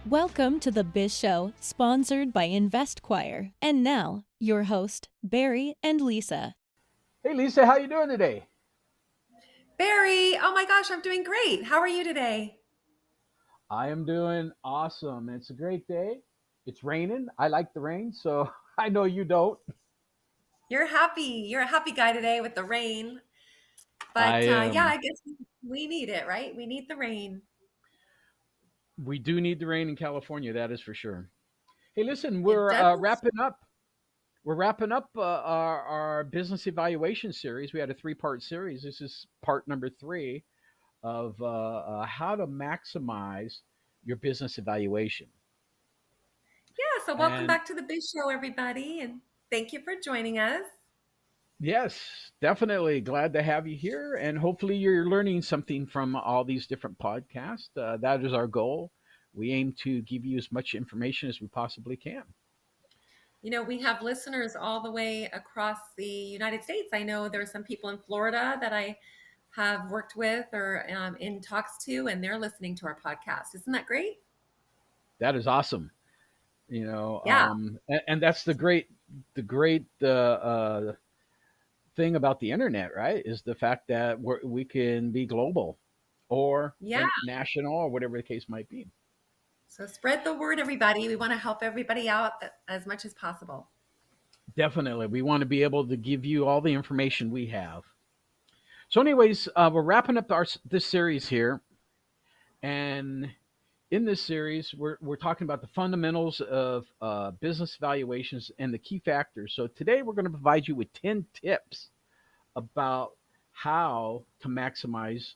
Welcome to the Biz Show, sponsored by InvestQuire. And now, your host, Barry and Lisa. Hey Lisa, how you doing today? Barry, oh my gosh, I'm doing great. How are you today? I am doing awesome. It's a great day. It's raining. I like the rain, so I know you don't. You're happy. You're a happy guy today with the rain. I But yeah, am. I guess we need it, right? We need the rain. We do need the rain in California, that is for sure. Hey, listen, It we're does. wrapping up. We're wrapping up our business evaluation series. We had a three-part series. This is part number three of how to maximize your business evaluation. Yeah, so welcome And back to the Biz Show, everybody, and thank you for joining us. yes, definitely glad to have you here. And hopefully, you're learning something from all these different podcasts. That is our goal. We aim to give you as much information as we possibly can. You know, we have listeners all the way across the United States. I know there are some people in Florida that I have worked with or in talks to, and they're listening to our podcast. Isn't that great? That is awesome. Yeah. And that's the great thing about the internet, right? Is the fact that we can be global or Yeah. national or whatever the case might be. So spread the word, everybody. We want to help everybody out as much as possible. Definitely, we want to be able to give you all the information we have. So, anyways, we're wrapping up this series here, and in this series, we're talking about the fundamentals of business valuations and the key factors. So today, we're going to provide you with 10 tips about how to maximize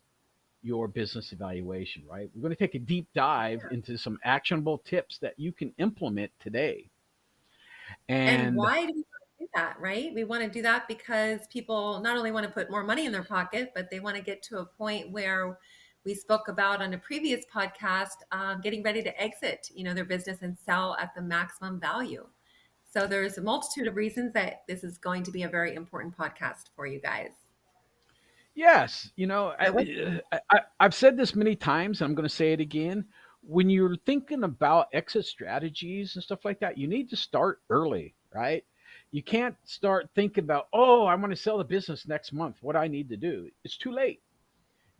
your business evaluation. Right? We're going to take a deep dive into some actionable tips that you can implement today. And And why do we want to do that, right? We want to do that because people not only want to put more money in their pocket, but they want to get to a point where we spoke about on a previous podcast, getting ready to exit, their business and sell at the maximum value. So there's a multitude of reasons that this is going to be a very important podcast for you guys. yes, So what? I've said this many times. I'm going to say it again. When you're thinking about exit strategies and stuff like that, you need to start early, right? You can't start thinking about, oh, I want to sell the business next month. What I need to do. It's too late.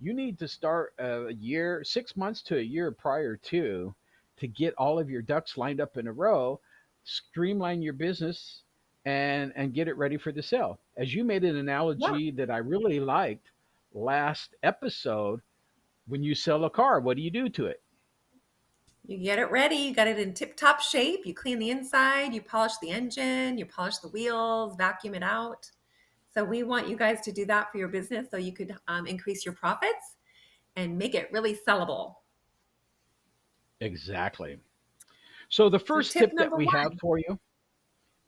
You need to start a year, 6 months to a year prior to get all of your ducks lined up in a row, streamline your business, and get it ready for the sale. As you made an Yeah. analogy that I really liked last episode, when you sell a car, what do you do to it? You get it ready, you got it in tip-top shape, you clean the inside, you polish the engine, you polish the wheels, vacuum it out. So we want you guys to do that for your business so you could increase your profits and make it really sellable. Exactly. So the So first tip tip that number we have one, for you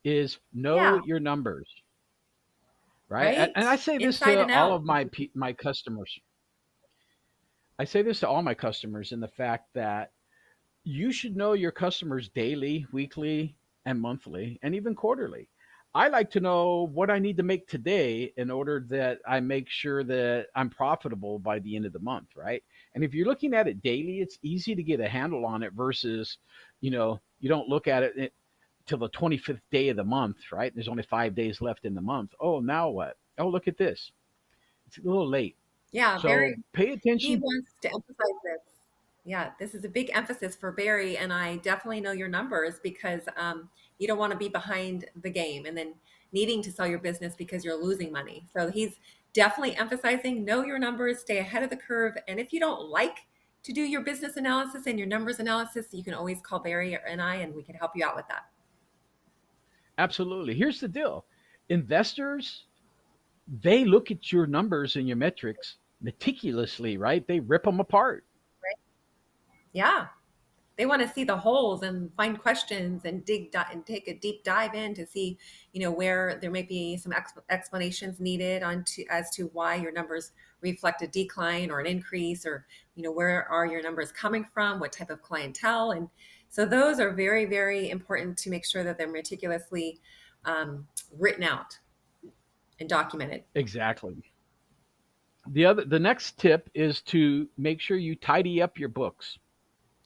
is know yeah, your numbers, right? And right? I say this Inside to and all out. of my customers. I say this to all my customers in the fact that you should know your customers daily, weekly, and monthly, and even quarterly. I like to know what I need to make today in order that I make sure that I'm profitable by the end of the month, right? And if you're looking at it daily, it's easy to get a handle on it versus, you don't look at it till the 25th day of the month, right? There's only 5 days left in the month. Oh, now what? Oh, look at this. It's a little late. Yeah, So Barry, pay he attention. wants to emphasize this. Yeah, this is a big emphasis for Barry, and I definitely know your numbers because you don't want to be behind the game and then needing to sell your business because you're losing money. So he's definitely emphasizing know your numbers, stay ahead of the curve, and if you don't like to do your business analysis and your numbers analysis, you can always call Barry and I, and we can help you out with that. Absolutely. Here's the deal. Investors, they look at your numbers and your metrics meticulously, right? They rip them apart. Right. Yeah. They want to see the holes and find questions and and take a deep dive in to see, where there may be some explanations needed as to why your numbers reflect a decline or an increase, or where are your numbers coming from, what type of clientele, and so those are very, very important to make sure that they're meticulously written out and documented. Exactly. The next tip is to make sure you tidy up your books.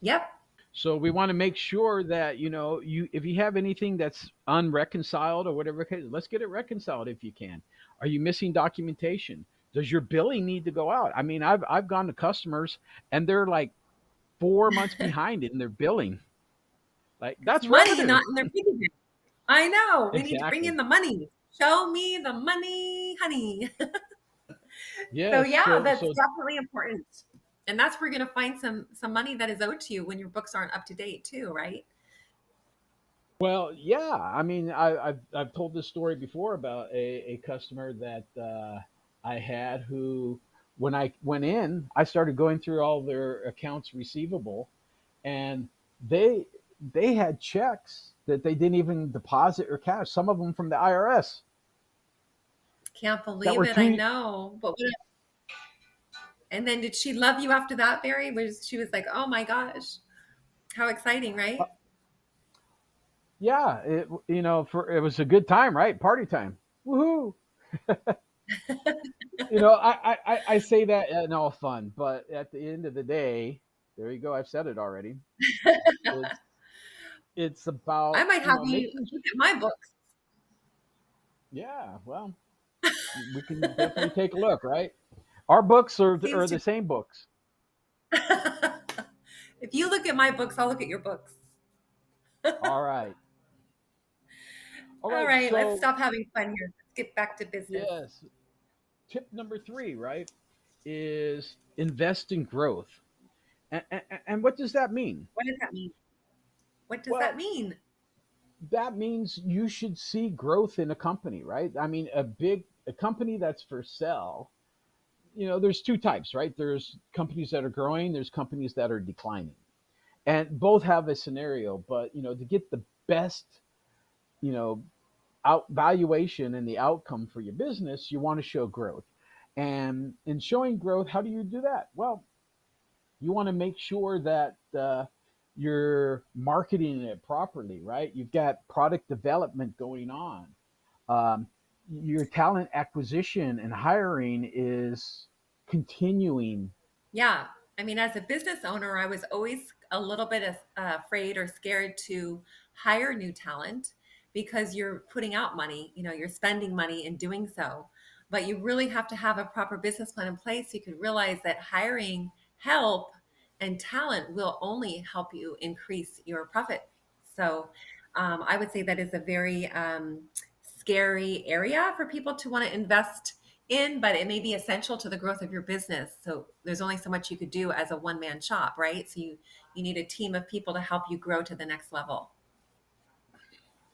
Yep. So we want to make sure that you if you have anything that's unreconciled or whatever case, let's get it reconciled if you can. Are you missing documentation? Does your billing need to go out? I mean, I've gone to customers and they're like 4 months behind in their billing. Like It's that's money, revenue. not in their piggy bank. I know. We need to bring in Exactly. the money. Show me the money, honey. So Yes. yeah, So that's so definitely important. And that's where you're going to find some money that is owed to you when your books aren't up to date too, right? well, yeah. I mean, I've told this story before about a customer that I had who, when I went in, I started going through all their accounts receivable, and they they had checks that they didn't even deposit or cash. Some of them from the IRS Can't that believe were it. I two. know. And then did she love you after that, Barry? Was she was like, "Oh my gosh, how exciting!" Uh, Right? yeah, for it was a good time, right? Party time, woohoo! I say that in all fun, but at the end of the day, there you go. I've said it already. It's it's I about might have you making. look at my books. Yeah, well, we can definitely take a look, right? Our books are Seems the to. same books. If you look at my books, I'll look at your books. All right, all All right. right, let's So stop having fun here. Let's get back to business. yes, tip number three, right, is invest in growth. And what does that mean? What does that mean? What does that Well, mean? that means you should see growth in a company, right? I mean, a company that's for sale. There's two types, right? There's companies that are growing. There's companies that are declining, and both have a scenario. But to get the best, you know, out valuation and the outcome for your business, you want to show growth. And in showing growth, how do you do that? Well, you want to make sure that you're marketing it properly, right? You've got product development going on. Um, your talent acquisition and hiring is continuing. Yeah. I mean, as a business owner, I was always a little bit afraid or scared to hire new talent because you're putting out money, you're spending money in doing so. But you really have to have a proper business plan in place. So you can realize that hiring help and talent will only help you increase your profit. So I would say that is a very scary area for people to want to invest in, but it may be essential to the growth of your business. So there's only so much you could do as a one man shop, right? So you need a team of people to help you grow to the next level.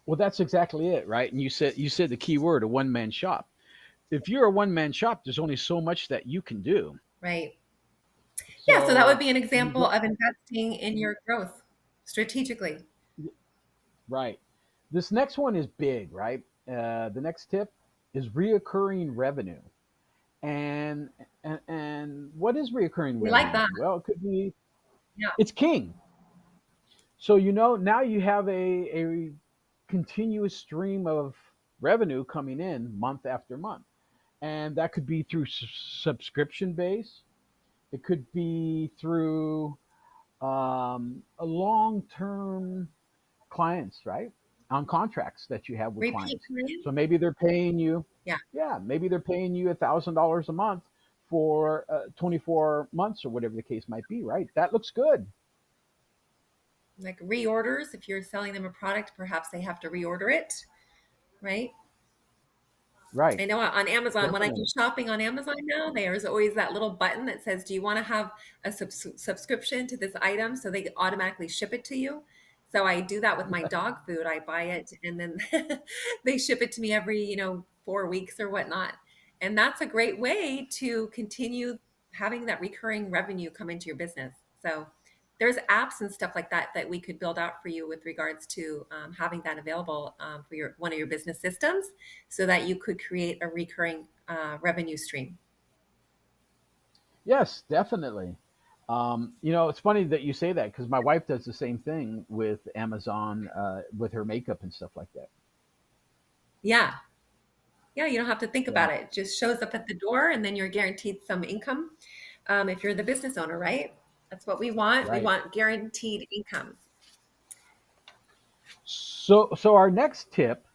Well, that's exactly it, right? And you said the key word, a one man shop. If you're a one man shop, there's only so much that you can do. Right. Yeah, so that would So be an you example go of investing in your growth strategically. right. This next one is big, right? The next tip is reoccurring revenue. And and what is reoccurring We like revenue? that. Well, it could be Yeah. it's king. So now you have a continuous stream of revenue coming in month after month, and that could be through subscription base. It could be through a long term clients, right? On contracts that you have with Repeat clients. client. So maybe they're paying you, Yeah. yeah, maybe they're paying you $1,000 a month for 24 months or whatever the case might be, right? That looks good, Like reorders. If you're selling them a product, perhaps they have to reorder it, right? right? I know on Amazon, when I do Definitely. shopping on Amazon now, there's always that little button that says, "Do you want to have a subscription to this item?" So they automatically ship it to you. So I do that with my dog food. I buy it and then they ship it to me every, 4 weeks or whatnot. And that's a great way to continue having that recurring revenue come into your business. So there's apps and stuff like that that we could build out for you with regards to having that available for your one of your business systems so that you could create a recurring revenue stream. Yes, definitely. It's funny that you say that because my wife does the same thing with Amazon, with her makeup and stuff like that. Yeah. Yeah. You don't have to think Yeah. about it. It just shows up at the door and then you're guaranteed some income if you're the business owner, right? That's what we want. We Right. want guaranteed income. So our next tip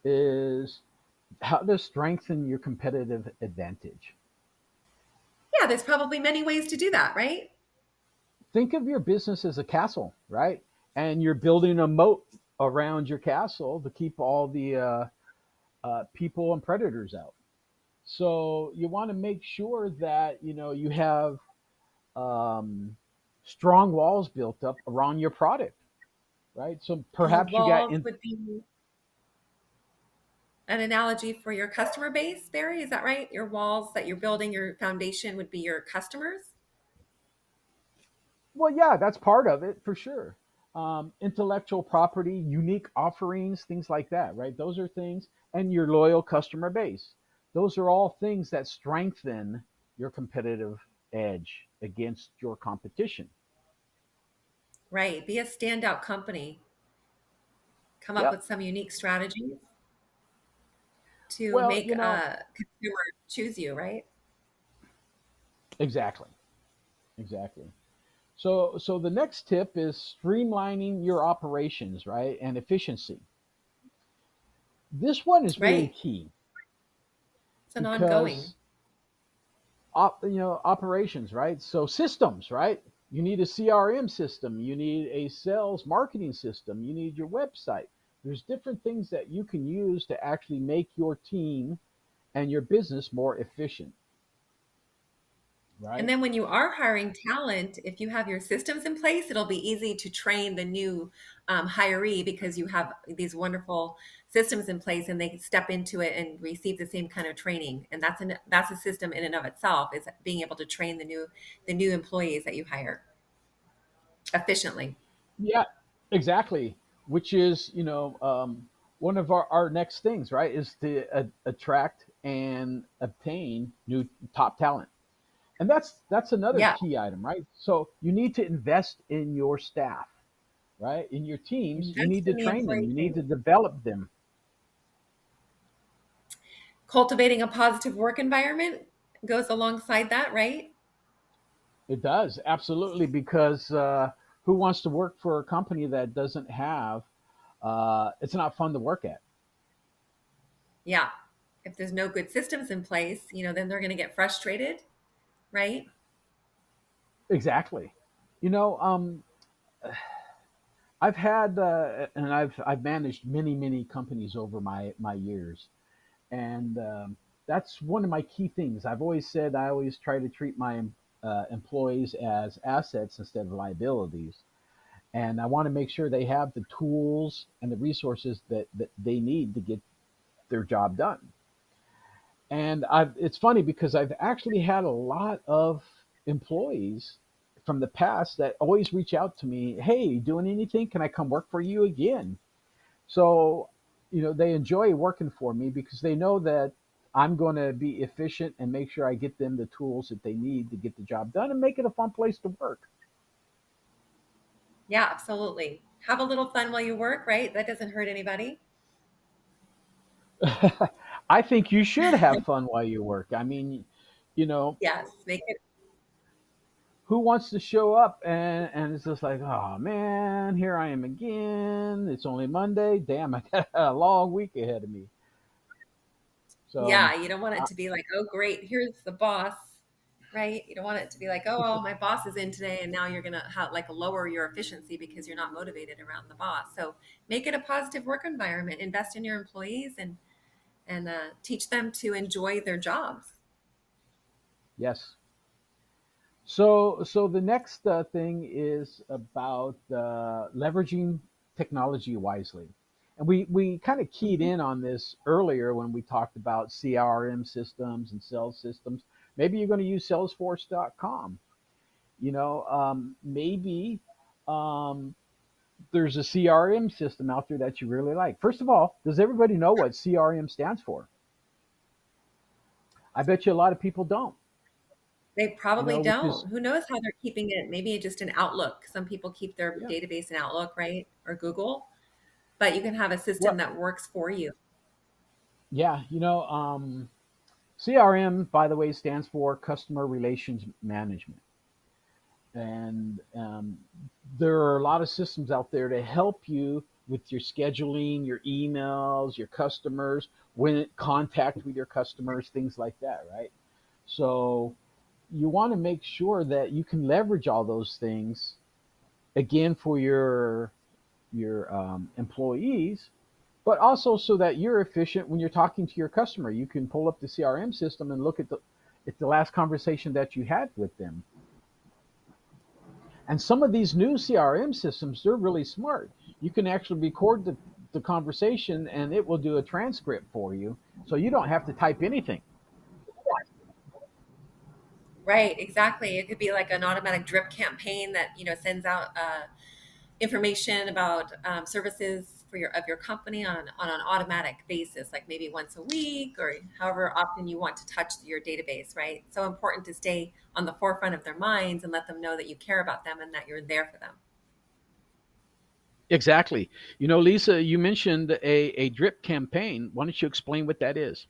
is how to strengthen your competitive advantage. Yeah, there's probably many ways to do that, right? Think of your business as a castle, right? And you're building a moat around your castle to keep all the people and predators out. So you want to make sure that you have um, strong walls built up around your product, right? So And the perhaps you got walls in. would be an analogy for your customer base, Barry. Is that right? Your walls that you're building, your foundation would be your customers. Well, yeah, that's part of it for sure. Intellectual property, unique offerings, things like that, right? Those are things, and your loyal customer base. Those are all things that strengthen your competitive edge against your competition. Right. Be a standout company. Come up Yep. with some unique strategies to Well, make a consumer choose you, right? exactly, exactly. So the next tip is streamlining your operations, right, and efficiency. This one is really Right. key It's an ongoing. because operations, right? So systems, right? You need a CRM system, you need a sales marketing system, you need your website. There's different things that you can use to actually make your team and your business more efficient, And right? then when you are hiring talent, if you have your systems in place, it'll be easy to train the new hiree because you have these wonderful systems in place and they can step into it and receive the same kind of training. And that's a system in and of itself is being able to train the new employees that you hire efficiently. Yeah, exactly. Which is, one of our next things, right? Is to attract and obtain new top talent. And that's another Yeah, key item, right? So you need to invest in your staff, right? In your teams, you invest need to in the train them, employee you need base. to develop them. Cultivating a positive work environment goes alongside that, right? It does absolutely because who wants to work for a company that doesn't have? It's not fun to work at. Yeah. If there's no good systems in place, then they're going to get frustrated, right? Exactly. You know, I've had and I've managed many companies over my years, and that's one of my key things. I've always said I always try to treat my employees as assets instead of liabilities, and I want to make sure they have the tools and the resources that they need to get their job done. And it's funny because I've actually had a lot of employees from the past that always reach out to me, hey, doing anything? Can I come work for you again? So, they enjoy working for me because they know that I'm going to be efficient and make sure I get them the tools that they need to get the job done and make it a fun place to work. Yeah, absolutely. Have a little fun while you work, right? That doesn't hurt anybody. I think you should have fun while you work. I mean, you know, Yes, make it. who wants to show up and it's just like, oh man, here I am again. It's only Monday. Damn, I got a long week ahead of me. So, Yeah, you don't want it uh, to be like, oh, great, here's the boss, right? You don't want it to be like, oh, well, my boss is in today, and now you're gonna have like lower your efficiency because you're not motivated around the boss. So make it a positive work environment. Invest in your employees and teach them to enjoy their jobs. yes. So the next thing is about leveraging technology wisely, and we kind of keyed Mhm. in on this earlier when we talked about CRM systems and sales systems. Maybe you're going to use Salesforce.com. Maybe um, there's a CRM system out there that you really like. First of all, does everybody know what CRM stands for? I bet you a lot of people don't. They probably Which is don't. Who knows how they're keeping it? Maybe just an Outlook. Some people keep their yeah, database in Outlook, right? Or Google, but you can have a system well, that works for you. yeah, CRM, by the way, stands for Customer Relations Management. And there are a lot of systems out there to help you with your scheduling, your emails, your customers, when contact with your customers, things like that, right? So you want to make sure that you can leverage all those things again for your employees, but also so that you're efficient when you're talking to your customer. You can pull up the CRM system and look at the last conversation that you had with them. And some of these new CRM systems, they're really smart. You can actually record the conversation and it will do a transcript for you. So you don't have to type anything. Right, exactly. It could be like an automatic drip campaign that sends out information about services for your company on an automatic basis, like maybe once a week or however often you want to touch your database. Right, so important to stay on the forefront of their minds and let them know that you care about them and that you're there for them. Exactly. You know, Lisa, you mentioned a drip campaign. Why don't you explain what that is?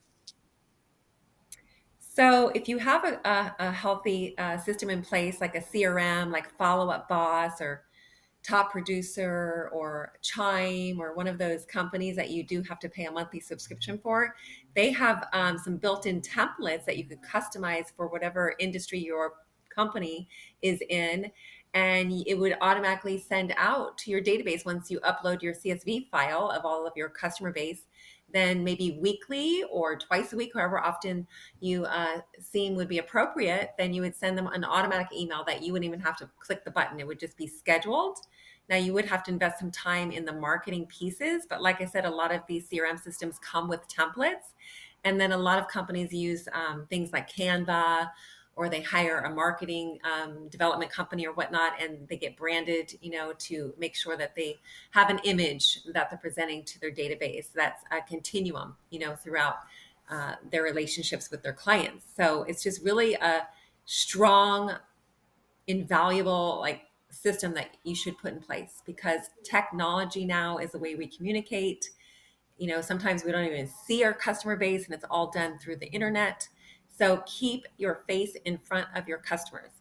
So if you have a healthy system in place, like a CRM, like Follow Up Boss or Top Producer or Chime or one of those companies that you do have to pay a monthly subscription for, they have some built-in templates that you could customize for whatever industry your company is in. And it would automatically send out to your database once you upload your CSV file of all of your customer base. Then maybe weekly or twice a week, however often you seem would be appropriate, then you would send them an automatic email that you wouldn't even have to click the button. It would just be scheduled. Now, you would have to invest some time in the marketing pieces, but like I said, a lot of these CRM systems come with templates. And then a lot of companies use things like Canva, or they hire a marketing development company or whatnot, and they get branded, to make sure that they have an image that they're presenting to their database. That's a continuum, throughout their relationships with their clients. So it's just really a strong, invaluable like system that you should put in place, because technology now is the way we communicate. Sometimes we don't even see our customer base and it's all done through the internet. So keep your face in front of your customers.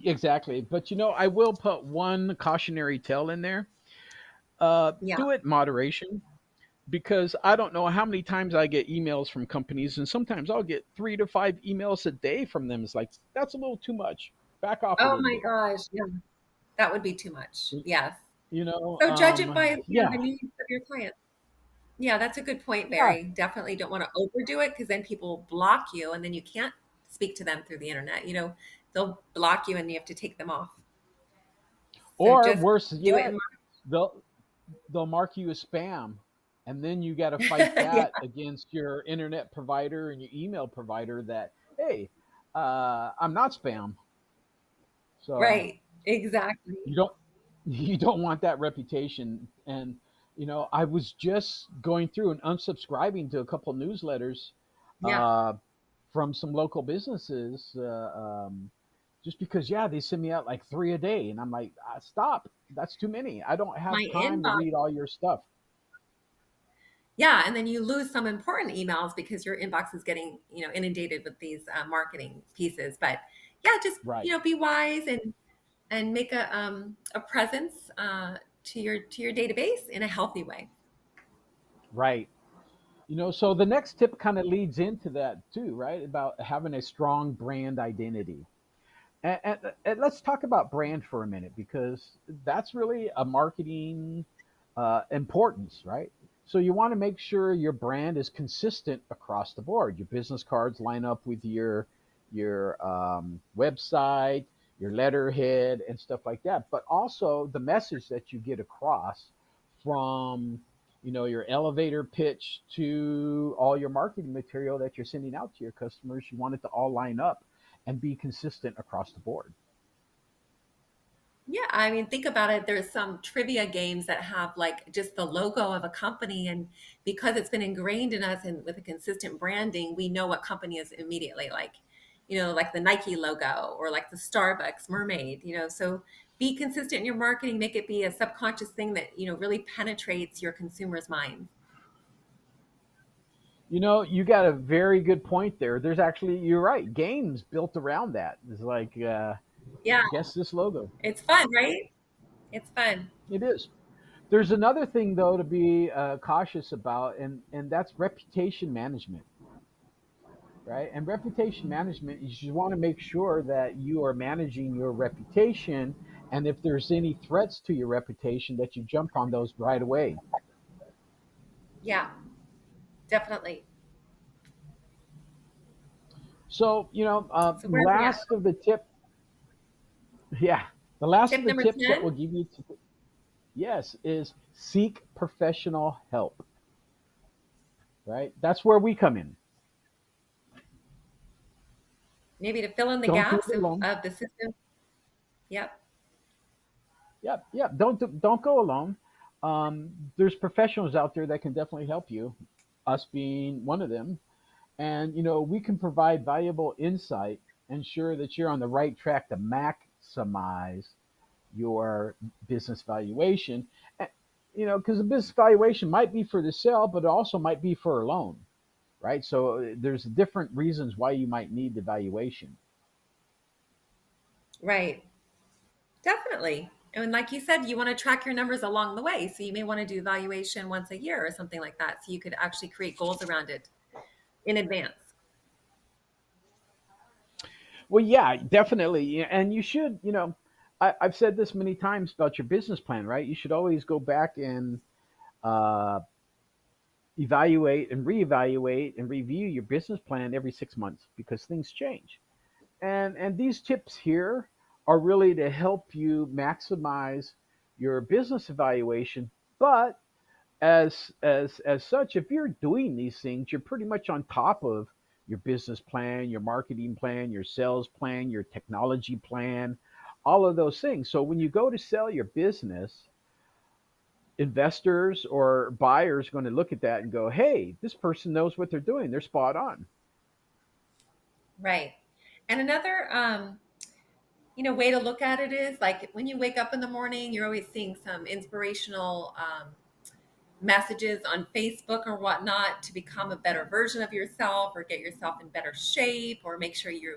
Exactly. But you know, I will put one cautionary tale in there. Yeah. Do it in moderation, because I don't know how many times I get emails from companies, and sometimes I'll get 3 to 5 emails a day from them. It's like, that's a little too much. Back off a Oh little my bit. gosh. Yeah. That would be too much. Yes. You know, So judge it by, yeah, the needs of your client. Yeah, that's a good point, yeah. Barry. Definitely don't want to overdo it, because then people block you and then you can't speak to them through the internet. They'll block you and you have to take them off. So Or just worse do it yet, in they'll they'll mark you as spam, and then you got to fight yeah, that against your internet provider and your email provider that, hey, I'm not spam. So right. Exactly. you don't you don't want that reputation. And you know, I was just going through and unsubscribing to a couple of newsletters Yeah. uh, from some local businesses, just because, yeah, they send me out like 3 a day, and I'm like, stop, that's too many. I don't have My time to inbox. read all your stuff. Yeah. And then you lose some important emails because your inbox is getting, inundated with these marketing pieces. But yeah, just, Right, be wise and make a presence to your database in a healthy way. right. You know, so the next tip kind of leads into that too, right? About having a strong brand identity. And let's talk about brand for a minute, because that's really a marketing importance, right? So you want to make sure your brand is consistent across the board. Your business cards line up with your website, your letterhead, and stuff like that. But also the message that you get across, from your elevator pitch to all your marketing material that you're sending out to your customers. You want it to all line up and be consistent across the board. Yeah, I mean, think about it. There's some trivia games that have like just the logo of a company, and because it's been ingrained in us and with a consistent branding, we know what company is immediately, like the Nike logo or like the Starbucks mermaid. So be consistent in your marketing, make it be a subconscious thing that really penetrates your consumers' minds. You know, you got a very good point there. There's actually, you're right, games built around that. It's like, Yeah, Guess this logo. it's fun, right? It's fun. It is. There's another thing though to be cautious about, and that's reputation management, right? And reputation management, you should want to make sure that you are managing your reputation, and if there's any threats to your reputation, that you jump on those right away. Yeah, definitely. So, So where are we at? last of the tip, yeah, the last of Tip the number tips that 10? we'll give you, yes, is seek professional help, right? That's where we come in. Maybe to fill in the Don't do it gaps alone. of the system. Yep. Yep, yep. Don't go alone. There's professionals out there that can definitely help you. Us being one of them, and we can provide valuable insight, ensure that you're on the right track to maximize your business valuation. And, because the business valuation might be for the sale, but it also might be for a loan, right? So there's different reasons why you might need the valuation. Right. Definitely. And like you said, you want to track your numbers along the way. So you may want to do evaluation once a year or something like that. So you could actually create goals around it in advance. Well, yeah, definitely. Yeah, and you should, I've said this many times about your business plan, right? You should always go back and uh, evaluate and reevaluate and review your business plan every 6 months because things change. And these tips here are really to help you maximize your business evaluation. But as such, if you're doing these things, you're pretty much on top of your business plan, your marketing plan, your sales plan, your technology plan, all of those things. So when you go to sell your business, investors or buyers are going to look at that and go, "Hey, this person knows what they're doing. They're spot on." Right. And another way to look at it is like when you wake up in the morning, you're always seeing some inspirational messages on Facebook or whatnot to become a better version of yourself or get yourself in better shape or make sure you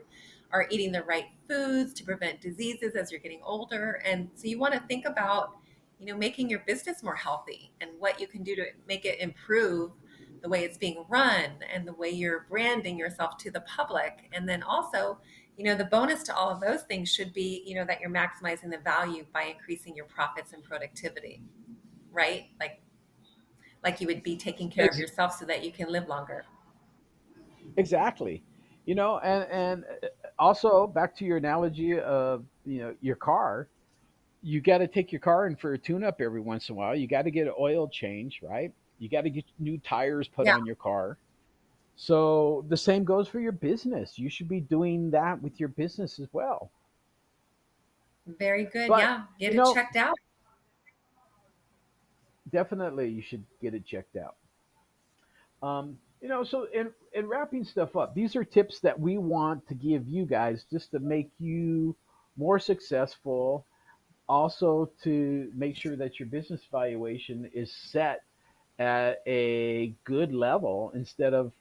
are eating the right foods to prevent diseases as you're getting older. And so you want to think about, making your business more healthy and what you can do to make it improve the way it's being run and the way you're branding yourself to the public. And then also, the bonus to all of those things should be, that you're maximizing the value by increasing your profits and productivity, right? Like you would be taking care of Ex- yourself so that you can live longer. exactly. And also back to your analogy of your car. You got to take your car in for a tune up every once in a while. You got to get an oil change, right? You got to get new tires put Yeah, on your car. So the same goes for your business. You should be doing that with your business as well. very good. But, Yeah, get you it know, checked out. definitely you should get it checked out. So in wrapping stuff up, these are tips that we want to give you guys just to make you more successful, also to make sure that your business valuation is set at a good level instead of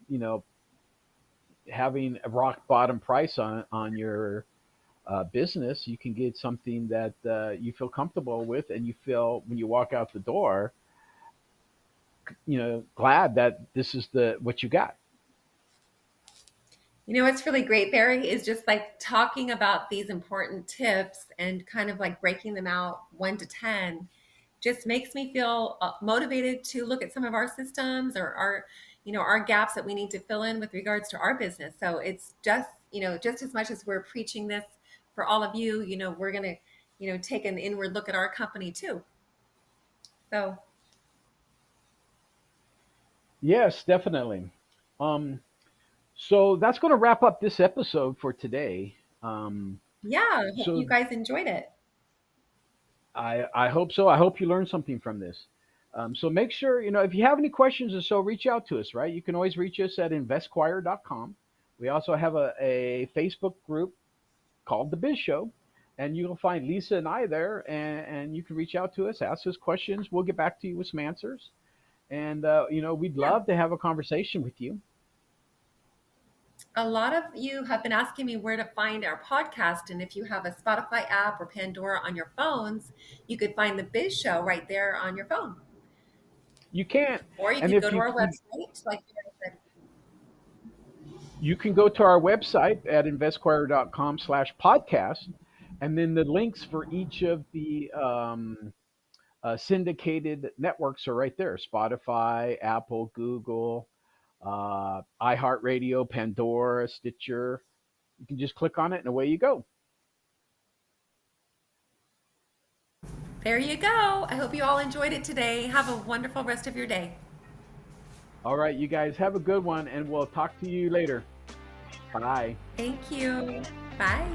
having a rock bottom price on your business. You can get something that you feel comfortable with, and you feel when you walk out the door, glad that this is the what you got. What's really great, Barry, is just like talking about these important tips and kind of like breaking them out 1 to 10 just makes me feel motivated to look at some of our systems or our gaps that we need to fill in with regards to our business. So it's just as much as we're preaching this for all of you, we're going to, take an inward look at our company too. So Yes, definitely. Um, so that's going to wrap up this episode for today. yeah, hope you So guys enjoyed it. I hope so. I hope you learned something from this. So make sure, if you have any questions or so, reach out to us, right? You can always reach us at investquire.com. We also have a Facebook group called The Biz Show, and you'll find Lisa and I there, and you can reach out to us, ask us questions. We'll get back to you with some answers. And, we'd Yeah. love to have a conversation with you. A lot of you have been asking me where to find our podcast. And if you have a Spotify app or Pandora on your phones, you could find the Biz Show right there on your phone. You can't. Or you And could go if to our website, like Barry said. you can go to our website at investquire.com/podcast, and then the links for each of the syndicated networks are right there: Spotify, Apple, Google, iHeartRadio, Pandora, Stitcher. You can just click on it and away you go. There you go. I hope you all enjoyed it today. Have a wonderful rest of your day. All right, you guys have a good one, and we'll talk to you later. Bye. Thank you. Bye.